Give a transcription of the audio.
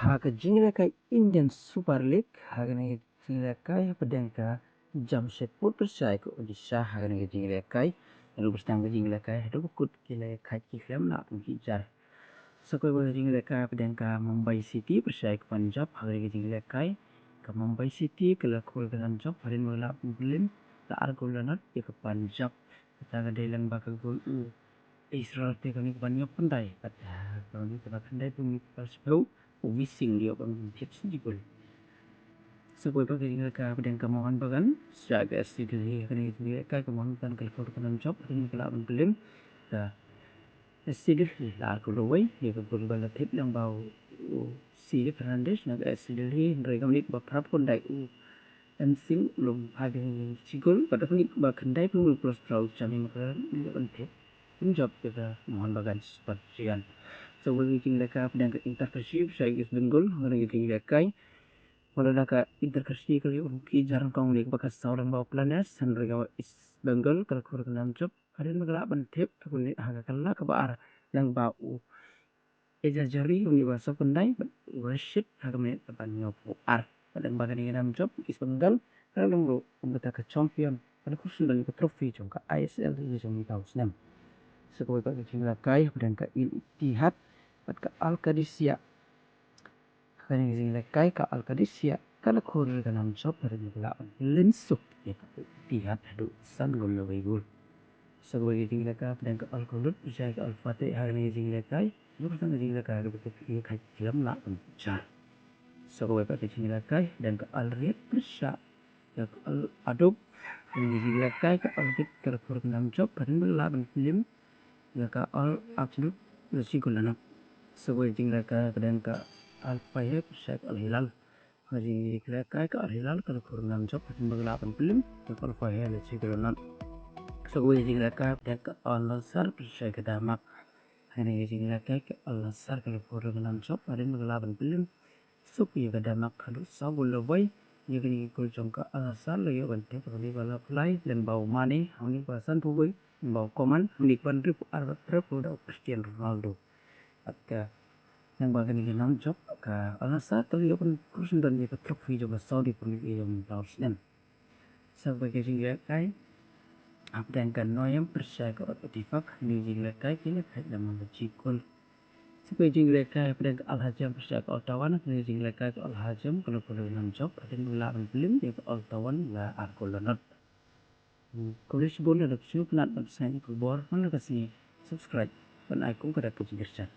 Haka jingleka Indian Super League hagani jingleka pedangka Jamshedpur Persai ke Odisha hagani jingleka rubus tangga jingleka itu kut kileka kiflam na pijar sakoi bagi jingleka pedangka Mumbai City Persai ke Punjab hagani jingleka ke Mumbai City ke lakul dengan job harin mula pembelin la argolanat ke Punjab kita dalam bakal gol Israel te kami banyak pandai pada kami kita pandai pun pasau wising dia bang tips ni gol sebuah bagi mereka pada kemohon bagan sejaga sidli kini mereka kemohon kan kalau kan job ini kalau belum dah sidli lah kalau way dia gol bala tip yang bau sidli Fernandes nak sidli mereka ni berapa pandai sim belum ada sigol pada ni bakandai pun plus terus jamin mereka ni penting Punjab kita mohon bagan sepertian. So bagi mereka pedang ke interkasi saya is Bengal bagi mereka kalau nak interkasi kali uki jarang kau lihat bekas seorang bawa planes dan mereka is Bengal kalau kurang dalam job ada mereka bentip aku lihat agak kalah ke bar yang bau jari uni bahasa pendai worship agak menit depan nyopo pada bagian dalam job is Bengal kalau kita ke champion kalau kurang dalam trofi jongka ISL ini jong tahu senam sebagai bagi jingleka dan ke Ittihad ke Al-Qadisiyah kan jingleka ke Al-Qadisiyah kalau kurang dalam job dari mula linsuk ya Ittihad adu san gol lebih gol sebagai jingleka dan ke Al-Qudud bisa ke Al-Fatih hari jingleka lu kan jingleka betul kai film nak pencar sebagai bagi jingleka dan ke Al-Riyad bisa ke Al-Adub jingleka ke Al-Riyad kalau kurang dalam job dari mula film Jika all absolute resikolah sebuah jingleka kadang ka al-fayab syek al-hilal hari jingleka ka al-hilal kalau kurang job berlapan film kalau fayab resikolah sebuah jingleka kadang ka al-nasar syek damak hari jingleka ka al-nasar kalau kurang job hari berlapan film supi damak kalau sabul lebay jadi kalau jangka al-nasar lagi bantai pergi balap fly dan bau money ini pasan publik bau komen menikman ribu dah Cristiano Ronaldo atau yang bagian ini nam job ke alasa tapi pun kurang dan dia trofi juga Saudi pun yang tahu sebagai jingleka apa yang kan noyam percaya ke otifak ni jingleka kini ada menjikul sebagai jingleka pada al-hajam percaya ke al-tawan ni jingleka ke al-hajam kalau nam job ada mula film dia ke al-tawan lah arkolanot Kalau sebelum ada video pelat saya ke bawah mana kasih subscribe dan icon pada kecil